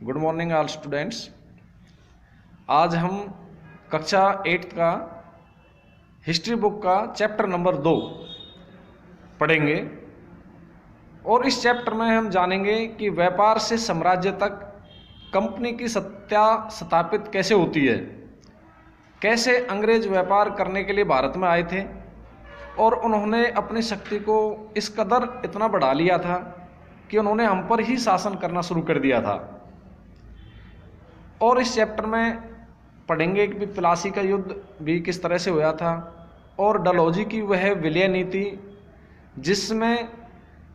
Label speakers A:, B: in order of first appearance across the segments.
A: Good morning all students. आज हम कक्षा 8 का हिस्ट्री बुक का चैप्टर नंबर 2 पढ़ेंगे और इस चैप्टर में हम जानेंगे कि व्यापार से साम्राज्य तक कंपनी की सत्ता स्थापित कैसे होती है, कैसे अंग्रेज व्यापार करने के लिए भारत में आए थे और उन्होंने अपनी शक्ति को इस कदर इतना बढ़ा लिया था कि उन्होंने हम पर ही शासन करना शुरू कर दिया था। और इस चैप्टर में पढ़ेंगे कि प्लासी का युद्ध भी किस तरह से हुआ था और डलहौजी की वह विलय नीति जिसमें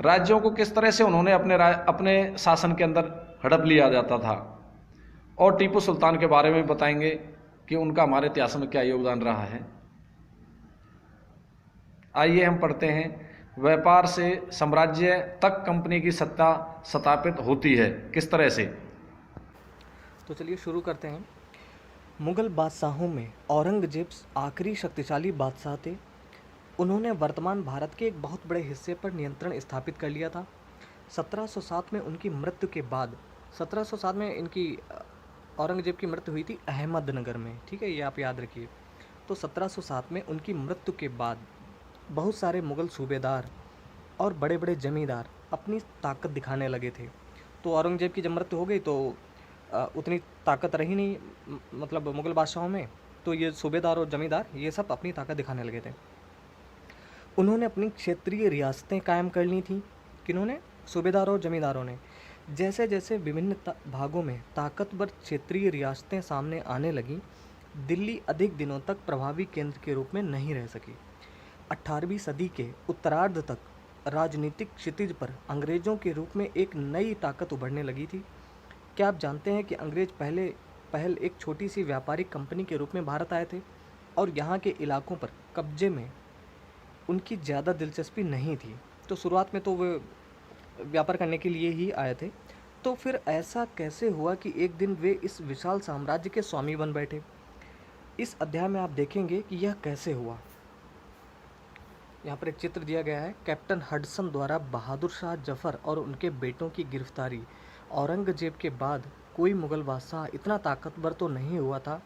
A: राज्यों को किस तरह से उन्होंने अपने शासन के अंदर हड़प लिया जाता था, और टीपू सुल्तान के बारे में बताएंगे कि उनका हमारे इतिहास में क्या योगदान रहा है। आइए हम पढ़ते हैं। व्यापार से साम्राज्य तक कंपनी की सत्ता स्थापित होती है किस तरह से।
B: तो चलिए शुरू करते हैं। मुग़ल बादशाहों में औरंगजेब आखिरी शक्तिशाली बादशाह थे। उन्होंने वर्तमान भारत के एक बहुत बड़े हिस्से पर नियंत्रण स्थापित कर लिया था। 1707 में उनकी मृत्यु के बाद 1707 में इनकी औरंगजेब की मृत्यु हुई थी अहमदनगर में, ठीक है, ये आप याद रखिए। तो 1707 में उनकी मृत्यु के बाद बहुत सारे मुग़ल सूबेदार और बड़े बड़े जमींदार अपनी ताकत दिखाने लगे थे। तो औरंगजेब की जब मृत्यु हो गई तो उतनी ताकत रही नहीं, मतलब मुग़ल बादशाहों में। तो ये सूबेदार और जमींदार ये सब अपनी ताकत दिखाने लगे थे। उन्होंने अपनी क्षेत्रीय रियासतें कायम कर ली थीं। किन्होंने? सूबेदारों और जमींदारों ने। जैसे जैसे विभिन्न भागों में ताकतवर क्षेत्रीय रियासतें सामने आने लगीं, दिल्ली अधिक दिनों तक प्रभावी केंद्र के रूप में नहीं रह सकी। 18वीं सदी के उत्तरार्ध तक राजनीतिक क्षितिज पर अंग्रेज़ों के रूप में एक नई ताकत उभरने लगी थी। क्या आप जानते हैं कि अंग्रेज पहल एक छोटी सी व्यापारिक कंपनी के रूप में भारत आए थे और यहाँ के इलाकों पर कब्जे में उनकी ज़्यादा दिलचस्पी नहीं थी। तो शुरुआत में तो वे व्यापार करने के लिए ही आए थे। तो फिर ऐसा कैसे हुआ कि एक दिन वे इस विशाल साम्राज्य के स्वामी बन बैठे? इस अध्याय में आप देखेंगे कि यह कैसे हुआ। यहाँ पर एक चित्र दिया गया है। कैप्टन हडसन द्वारा बहादुर शाह जफ़र और उनके बेटों की गिरफ्तारी। औरंगजेब के बाद कोई मुग़ल बादशाह इतना ताकतवर तो नहीं हुआ था,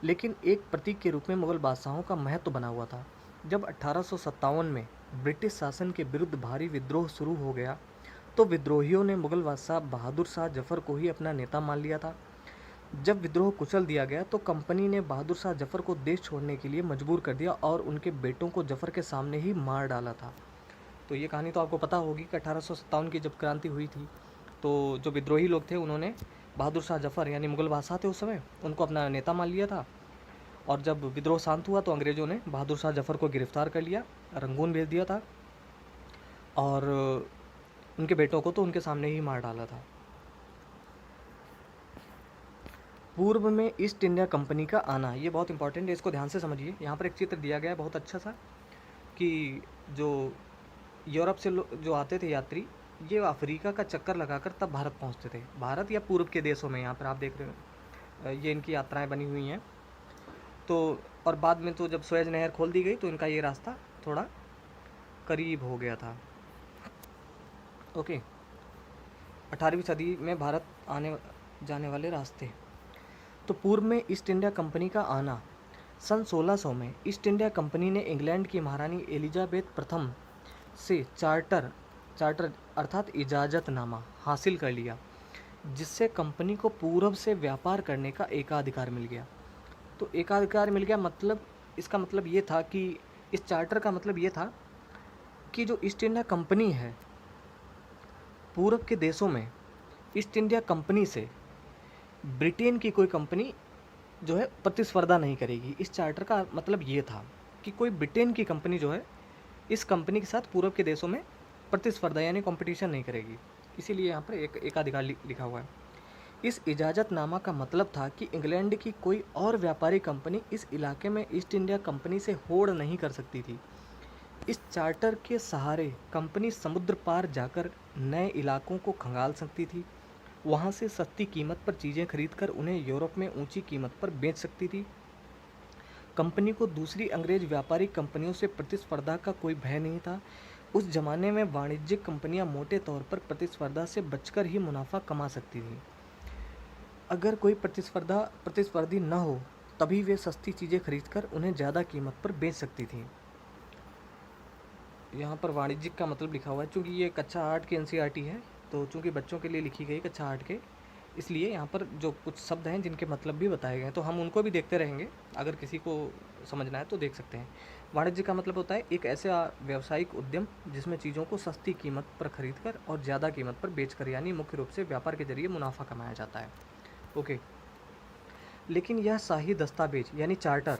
B: लेकिन एक प्रतीक के रूप में मुग़ल बादशाहों का महत्व बना हुआ था। जब 1857 में ब्रिटिश शासन के विरुद्ध भारी विद्रोह शुरू हो गया तो विद्रोहियों ने मुग़ल बादशाह बहादुर शाह जफ़र को ही अपना नेता मान लिया था। जब विद्रोह कुचल दिया गया तो कंपनी ने बहादुर शाह जफ़र को देश छोड़ने के लिए मजबूर कर दिया और उनके बेटों को जफ़र के सामने ही मार डाला था। तो ये कहानी तो आपको पता होगी कि 1857 की जब क्रांति हुई थी तो जो विद्रोही लोग थे उन्होंने बहादुर शाह जफ़र यानी मुग़ल बादशाह थे उस समय, उनको अपना नेता मान लिया था। और जब विद्रोह शांत हुआ तो अंग्रेज़ों ने बहादुर शाह जफ़र को गिरफ्तार कर लिया, रंगून भेज दिया था और उनके बेटों को तो उनके सामने ही मार डाला था। पूर्व में ईस्ट इंडिया कंपनी का आना, ये बहुत इंपॉर्टेंट है, इसको ध्यान से समझिए। यहाँ पर एक चित्र दिया गया है बहुत अच्छा सा कि जो यूरोप से जो आते थे यात्री, ये अफ्रीका का चक्कर लगाकर तब भारत पहुँचते थे। भारत या पूर्व के देशों में, यहाँ पर आप देख रहे हो ये इनकी यात्राएं बनी हुई हैं। तो और बाद में तो जब सुएज नहर खोल दी गई तो इनका ये रास्ता थोड़ा करीब हो गया था। ओके, 18वीं सदी में भारत आने जाने वाले रास्ते। तो पूर्व में ईस्ट इंडिया कंपनी का आना। सन 1600 में ईस्ट इंडिया कंपनी ने इंग्लैंड की महारानी एलिजाबेथ प्रथम से चार्टर अर्थात इजाज़तनामा हासिल कर लिया, जिससे कंपनी को पूर्व से व्यापार करने का एकाधिकार मिल गया। तो एकाधिकार मिल गया मतलब, इसका मतलब ये था कि इस चार्टर का मतलब ये था कि जो ईस्ट इंडिया कंपनी है, पूर्व के देशों में ईस्ट इंडिया कंपनी से ब्रिटेन की कोई कंपनी जो है प्रतिस्पर्धा नहीं करेगी। इस चार्टर का मतलब ये था कि कोई ब्रिटेन की कंपनी जो है इस कंपनी के साथ पूर्व के देशों में प्रतिस्पर्धा यानी कंपटीशन नहीं करेगी। इसीलिए यहाँ पर एकाधिकार लिखा हुआ है। इस इजाज़तनामा का मतलब था कि इंग्लैंड की कोई और व्यापारी कंपनी इस इलाके में ईस्ट इंडिया कंपनी से होड़ नहीं कर सकती थी। इस चार्टर के सहारे कंपनी समुद्र पार जाकर नए इलाकों को खंगाल सकती थी, वहाँ से सस्ती कीमत पर चीज़ें खरीदकर उन्हें यूरोप में ऊंची कीमत पर बेच सकती थी। कंपनी को दूसरी अंग्रेज व्यापारिक कंपनियों से प्रतिस्पर्धा का कोई भय नहीं था। उस जमाने में वाणिज्यिक कंपनियां मोटे तौर पर प्रतिस्पर्धा से बचकर ही मुनाफा कमा सकती थीं। अगर कोई प्रतिस्पर्धी न हो तभी वे सस्ती चीज़ें खरीदकर उन्हें ज़्यादा कीमत पर बेच सकती थीं। यहाँ पर वाणिज्यिक का मतलब लिखा हुआ है, चूँकि ये कक्षा 8 की एनसीईआरटी है, तो चूँकि बच्चों के लिए लिखी गई कक्षा 8 के, इसलिए यहाँ पर जो कुछ शब्द हैं जिनके मतलब भी बताए गए हैं, तो हम उनको भी देखते रहेंगे, अगर किसी को समझना है तो देख सकते हैं। वाणिज्य का मतलब होता है एक ऐसा व्यावसायिक उद्यम जिसमें चीज़ों को सस्ती कीमत पर खरीदकर और ज़्यादा कीमत पर बेचकर, यानी मुख्य रूप से व्यापार के जरिए मुनाफा कमाया जाता है। ओके, लेकिन यह शाही दस्तावेज यानी चार्टर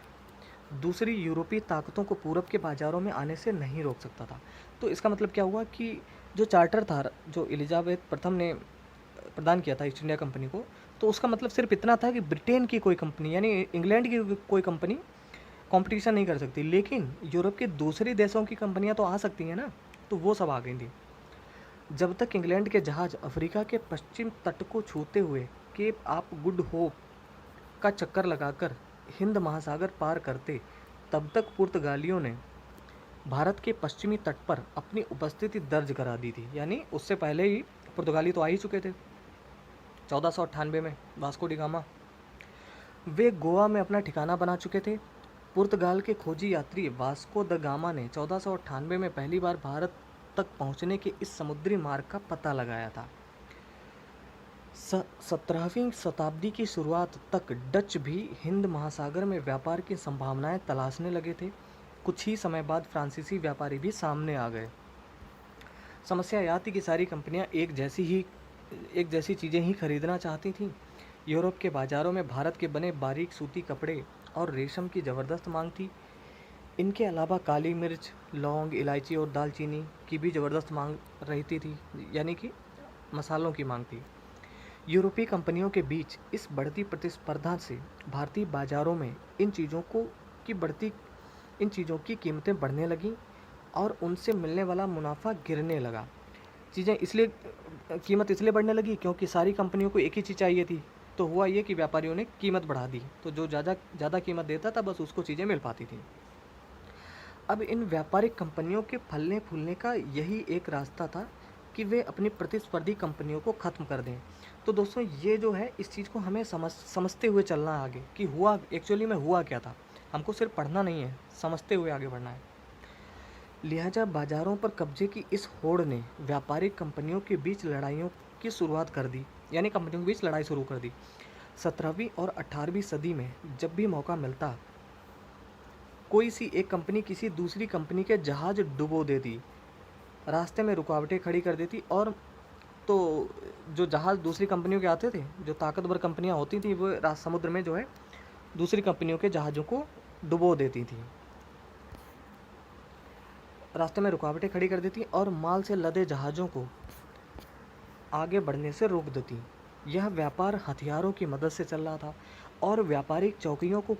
B: दूसरी यूरोपीय ताकतों को पूरब के बाज़ारों में आने से नहीं रोक सकता था। तो इसका मतलब क्या हुआ कि जो चार्टर था, जो एलिजाबेथ प्रथम ने प्रदान किया था ईस्ट इंडिया कंपनी को, तो उसका मतलब सिर्फ इतना था कि ब्रिटेन की कोई कंपनी यानी इंग्लैंड की कोई कंपनी कंपटीशन नहीं कर सकती, लेकिन यूरोप के दूसरे देशों की कंपनियां तो आ सकती हैं ना, तो वो सब आ गई थी। जब तक इंग्लैंड के जहाज़ अफ्रीका के पश्चिम तट को छूते हुए केप ऑफ गुड होप का चक्कर लगाकर हिंद महासागर पार करते, तब तक पुर्तगालियों ने भारत के पश्चिमी तट पर अपनी उपस्थिति दर्ज करा दी थी। यानी उससे पहले ही पुर्तगाली तो आ ही चुके थे 1498 में, वास्को डी गामा। वे गोवा में अपना ठिकाना बना चुके थे। पुर्तगाल के खोजी यात्री वास्को द गामा ने 1498 में पहली बार भारत तक पहुंचने के इस समुद्री मार्ग का पता लगाया था। 17वीं शताब्दी की शुरुआत तक डच भी हिंद महासागर में व्यापार की संभावनाएं तलाशने लगे थे। कुछ ही समय बाद फ्रांसीसी व्यापारी भी सामने आ गए। समस्या यह थी कि सारी कंपनियां एक जैसी चीज़ें ही खरीदना चाहती थीं। यूरोप के बाज़ारों में भारत के बने बारीक सूती कपड़े और रेशम की ज़बरदस्त मांग थी। इनके अलावा काली मिर्च, लौंग, इलायची और दालचीनी की भी ज़बरदस्त मांग रहती थी, यानी कि मसालों की मांग थी। यूरोपीय कंपनियों के बीच इस बढ़ती प्रतिस्पर्धा से भारतीय बाज़ारों में इन चीज़ों की कीमतें बढ़ने लगीं और उनसे मिलने वाला मुनाफा गिरने लगा। कीमत इसलिए बढ़ने लगी क्योंकि सारी कंपनियों को एक ही चीज़ चाहिए थी। तो हुआ ये कि व्यापारियों ने कीमत बढ़ा दी, तो जो ज़्यादा कीमत देता था बस उसको चीज़ें मिल पाती थी। अब इन व्यापारिक कंपनियों के फलने फूलने का यही एक रास्ता था कि वे अपनी प्रतिस्पर्धी कंपनियों को ख़त्म कर दें। तो दोस्तों, ये जो है इस चीज़ को हमें समझते हुए चलना है आगे कि एक्चुअली में हुआ क्या था। हमको सिर्फ पढ़ना नहीं है, समझते हुए आगे बढ़ना है। लिहाजा बाज़ारों पर कब्जे की इस होड़ ने व्यापारिक कंपनियों के बीच लड़ाइयों की शुरुआत कर दी, यानी कंपनियों के बीच लड़ाई शुरू कर दी। 17वीं और 18वीं सदी में जब भी मौका मिलता, कोई सी एक कंपनी किसी दूसरी कंपनी के जहाज़ डुबो देती, रास्ते में रुकावटें खड़ी कर देती, और तो जो जहाज़ दूसरी कंपनियों के आते थे, जो ताकतवर कंपनियां होती थी, वो समुद्र में जो है दूसरी कंपनियों के जहाज़ों को डुबो देती थी, रास्ते में रुकावटें खड़ी कर देती और माल से लदे जहाज़ों को आगे बढ़ने से रोक देती। यह व्यापार हथियारों की मदद से चल रहा था और व्यापारिक चौकियों को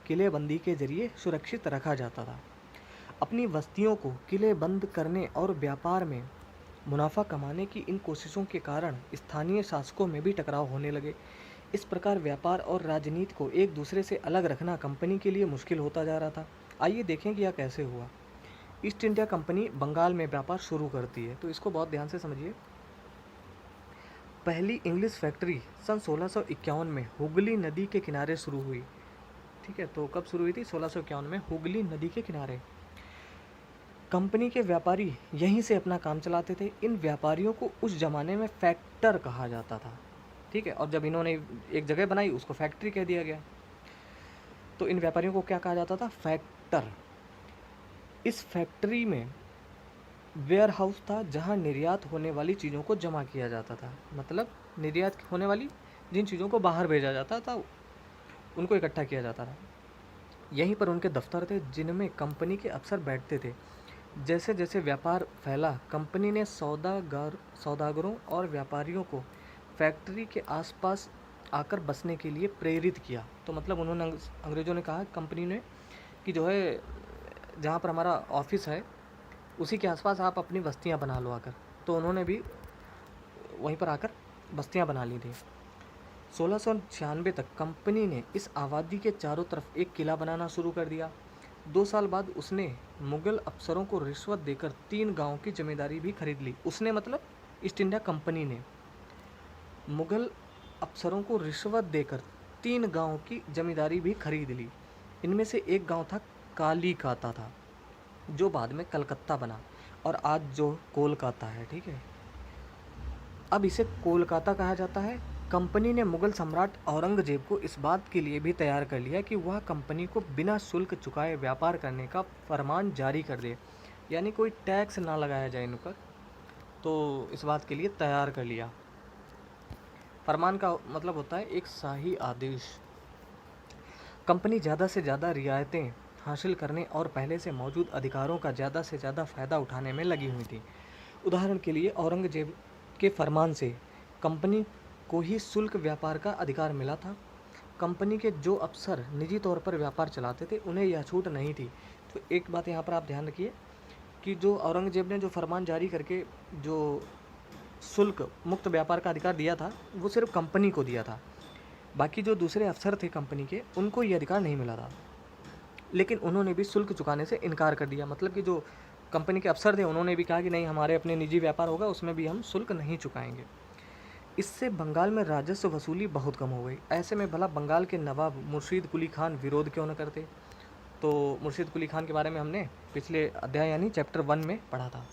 B: किलेबंदी के जरिए सुरक्षित रखा जाता था। अपनी बस्तियों को किले बंद करने और व्यापार में मुनाफा कमाने की इन कोशिशों के कारण स्थानीय शासकों में भी टकराव होने लगे। इस प्रकार व्यापार और राजनीति को एक दूसरे से अलग रखना कंपनी के लिए मुश्किल होता जा रहा था। आइए देखें कि यह कैसे हुआ। ईस्ट इंडिया कंपनी बंगाल में व्यापार शुरू करती है, तो इसको बहुत ध्यान से समझिए। पहली इंग्लिश फैक्ट्री सन 1651 में हुगली नदी के किनारे शुरू हुई। ठीक है, तो कब शुरू हुई थी? 1651 में हुगली नदी के किनारे। कंपनी के व्यापारी यहीं से अपना काम चलाते थे। इन व्यापारियों को उस ज़माने में फैक्टर कहा जाता था। ठीक है, और जब इन्होंने एक जगह बनाई उसको फैक्ट्री कह दिया गया। तो इन व्यापारियों को क्या कहा जाता था? फैक्टर। इस फैक्ट्री में वेयर हाउस था जहां निर्यात होने वाली चीज़ों को जमा किया जाता था। मतलब निर्यात होने वाली जिन चीज़ों को बाहर भेजा जाता था उनको इकट्ठा किया जाता था। यहीं पर उनके दफ्तर थे जिनमें कंपनी के अफसर बैठते थे। जैसे जैसे व्यापार फैला, कंपनी ने सौदागरों और व्यापारियों को फैक्ट्री के आसपास आकर बसने के लिए प्रेरित किया। तो मतलब उन्होंने अंग्रेज़ों ने कहा कंपनी ने कि जो है जहाँ पर हमारा ऑफिस है उसी के आसपास आप अपनी बस्तियाँ बना लो आकर। तो उन्होंने भी वहीं पर आकर बस्तियाँ बना ली थी। 1696 तक कंपनी ने इस आबादी के चारों तरफ एक किला बनाना शुरू कर दिया। 2 साल बाद उसने मुग़ल अफसरों को रिश्वत देकर 3 गांवों की ज़मींदारी भी खरीद ली। उसने मतलब ईस्ट इंडिया कंपनी ने मुग़ल अफसरों को रिश्वत देकर 3 गांव की जमींदारी भी खरीद ली। इनमें से एक गांव था कालीकाता था, जो बाद में कलकत्ता बना और आज जो कोलकाता है, ठीक है। अब इसे कोलकाता कहा जाता है। कंपनी ने मुगल सम्राट औरंगजेब को इस बात के लिए भी तैयार कर लिया कि वह कंपनी को बिना शुल्क चुकाए व्यापार करने का फरमान जारी कर दे, यानी कोई टैक्स ना लगाया जाए इन पर। तो इस बात के लिए तैयार कर लिया। फरमान का मतलब होता है एक शाही आदेश। कंपनी ज़्यादा से ज़्यादा रियायतें हासिल करने और पहले से मौजूद अधिकारों का ज़्यादा से ज़्यादा फ़ायदा उठाने में लगी हुई थी। उदाहरण के लिए औरंगजेब के फरमान से कंपनी को ही शुल्क व्यापार का अधिकार मिला था। कंपनी के जो अफसर निजी तौर पर व्यापार चलाते थे उन्हें यह छूट नहीं थी। तो एक बात यहाँ पर आप ध्यान रखिए कि जो औरंगजेब ने जो फरमान जारी करके जो शुल्क मुक्त व्यापार का अधिकार दिया था, वो सिर्फ कंपनी को दिया था। बाकी जो दूसरे अफसर थे कंपनी के, उनको ये अधिकार नहीं मिला था। लेकिन उन्होंने भी शुल्क चुकाने से इनकार कर दिया। मतलब कि जो कंपनी के अफसर थे उन्होंने भी कहा कि नहीं, हमारे अपने निजी व्यापार होगा, उसमें भी हम शुल्क नहीं चुकाएंगे। इससे बंगाल में राजस्व वसूली बहुत कम हो गई। ऐसे में भला बंगाल के नवाब मुर्शीद कुली खान विरोध क्यों न करते। तो मुर्शीद कुली खान के बारे में हमने पिछले अध्याय यानी चैप्टर 1 में पढ़ा था।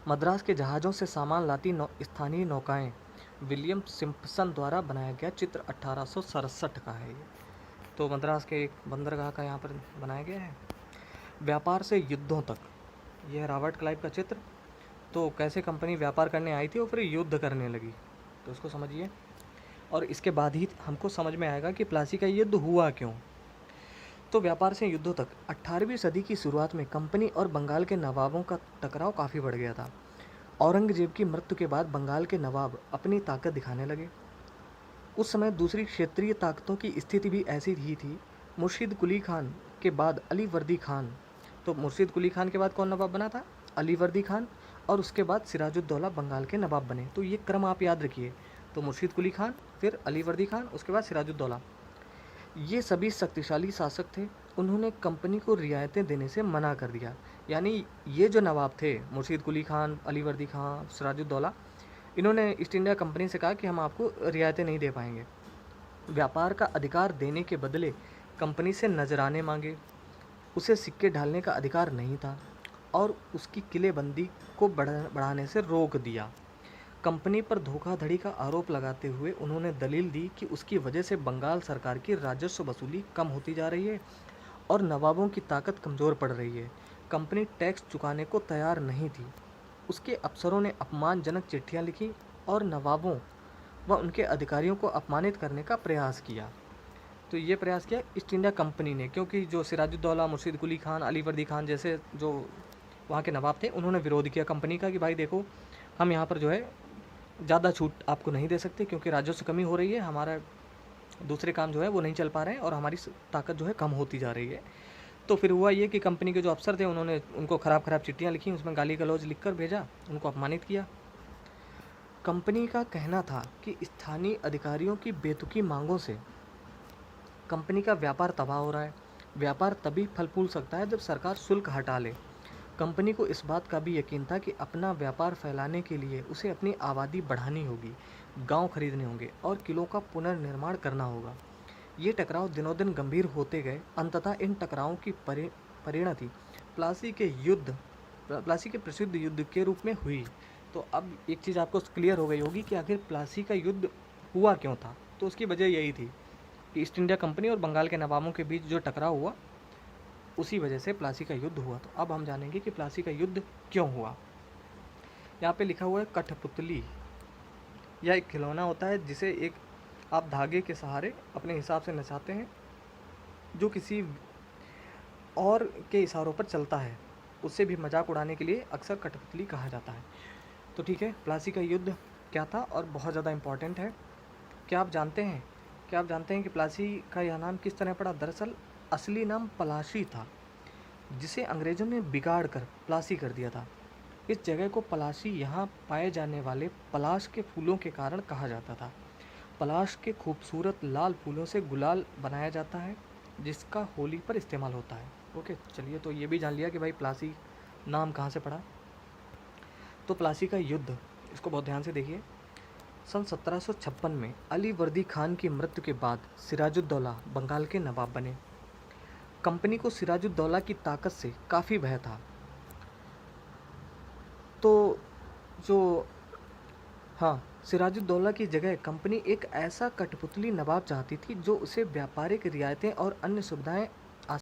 B: मद्रास के जहाज़ों से सामान लाती स्थानीय नौकाएं विलियम सिम्पसन द्वारा बनाया गया चित्र 1867 का है ये। तो मद्रास के एक बंदरगाह का यहाँ पर बनाया गया है। व्यापार से युद्धों तक, यह रॉबर्ट क्लाइव का चित्र। तो कैसे कंपनी व्यापार करने आई थी और फिर युद्ध करने लगी, तो उसको समझिए। और इसके बाद ही हमको समझ में आएगा कि प्लासी का युद्ध हुआ क्यों। तो व्यापार से युद्धों तक 18वीं सदी की शुरुआत में कंपनी और बंगाल के नवाबों का टकराव काफ़ी बढ़ गया था। औरंगजेब की मृत्यु के बाद बंगाल के नवाब अपनी ताकत दिखाने लगे। उस समय दूसरी क्षेत्रीय ताकतों की स्थिति भी ऐसी ही थी। मुर्शीद कुली खान के बाद अली वर्दी खान, तो मुर्शीद कुली खान के बाद कौन नवाब बना था? अली वर्दी खान। और उसके बाद सिराजुद्दौला बंगाल के नवाब बने। तो ये क्रम आप याद रखिए। तो मुर्शीद कुली खान, फिर अली वर्दी खान, उसके बाद सिराजुद्दौला। ये सभी शक्तिशाली शासक थे। उन्होंने कंपनी को रियायतें देने से मना कर दिया। यानी ये जो नवाब थे, मुर्शीद कुली खान, अली वर्दी खान, सिराजुद्दौला, इन्होंने ईस्ट इंडिया कंपनी से कहा कि हम आपको रियायतें नहीं दे पाएंगे। व्यापार का अधिकार देने के बदले कंपनी से नजराने मांगे। उसे सिक्के ढालने का अधिकार नहीं था और उसकी किलेबंदी को बढ़ाने से रोक दिया। कंपनी पर धोखाधड़ी का आरोप लगाते हुए उन्होंने दलील दी कि उसकी वजह से बंगाल सरकार की राजस्व वसूली कम होती जा रही है और नवाबों की ताकत कमज़ोर पड़ रही है। कंपनी टैक्स चुकाने को तैयार नहीं थी। उसके अफसरों ने अपमानजनक चिट्ठियां लिखी और नवाबों व उनके अधिकारियों को अपमानित करने का प्रयास किया। तो ये प्रयास किया ईस्ट इंडिया कंपनी ने, क्योंकि जो सिराजुद्दौला, मुर्शीद कुली खान, अली वर्दी खान जैसे जो वहाँ के नवाब थे, उन्होंने विरोध किया कंपनी का कि भाई देखो, हम यहाँ पर जो है ज़्यादा छूट आपको नहीं दे सकते क्योंकि राजस्व कमी हो रही है, हमारा दूसरे काम जो है वो नहीं चल पा रहे हैं और हमारी ताकत जो है कम होती जा रही है। तो फिर हुआ ये कि कंपनी के जो अफसर थे उन्होंने उनको ख़राब चिट्ठियाँ लिखी, उसमें गाली गलौज लिख कर भेजा, उनको अपमानित किया। कंपनी का कहना था कि स्थानीय अधिकारियों की बेतुकी मांगों से कंपनी का व्यापार तबाह हो रहा है। व्यापार तभी फल फूल सकता है जब सरकार शुल्क हटा ले। कंपनी को इस बात का भी यकीन था कि अपना व्यापार फैलाने के लिए उसे अपनी आबादी बढ़ानी होगी, गांव खरीदने होंगे और किलों का पुनर्निर्माण करना होगा। ये टकराव दिनों दिन गंभीर होते गए। अंततः इन टकरावों की परिणति प्लासी के प्रसिद्ध युद्ध के रूप में हुई। तो अब एक चीज़ आपको क्लियर हो गई होगी कि आखिर प्लासी का युद्ध हुआ क्यों था। तो उसकी वजह यही थी कि ईस्ट इंडिया कंपनी और बंगाल के नवाबों के बीच जो टकराव हुआ, उसी वजह से प्लासी का युद्ध हुआ। तो अब हम जानेंगे कि प्लासी का युद्ध क्यों हुआ। यहाँ पे लिखा हुआ है कठपुतली। यह एक खिलौना होता है जिसे एक आप धागे के सहारे अपने हिसाब से नचाते हैं, जो किसी और के इशारों पर चलता है। उससे भी मजाक उड़ाने के लिए अक्सर कठपुतली कहा जाता है। तो ठीक है, प्लासी का युद्ध क्या था और बहुत ज़्यादा इम्पॉर्टेंट है। क्या आप जानते हैं कि प्लासी का यह नाम किस तरह पड़ा? दरअसल असली नाम पलाशी था, जिसे अंग्रेज़ों ने बिगाड़ कर प्लासी कर दिया था। इस जगह को पलाशी यहाँ पाए जाने वाले पलाश के फूलों के कारण कहा जाता था। पलाश के खूबसूरत लाल फूलों से गुलाल बनाया जाता है, जिसका होली पर इस्तेमाल होता है। ओके, चलिए, तो ये भी जान लिया कि भाई प्लासी नाम कहाँ से पड़ा। तो प्लासी का युद्ध, इसको बहुत ध्यान से देखिए। सन 1756 में अली वर्दी खान की मृत्यु के बाद सिराजुद्दौला बंगाल के नवाब बने। कंपनी को सिराजुद्दौला की ताकत से काफ़ी भय था। तो जो हाँ, सिराजुद्दौला की जगह कंपनी एक ऐसा कठपुतली नवाब चाहती थी जो उसे व्यापारिक रियायतें और अन्य सुविधाएं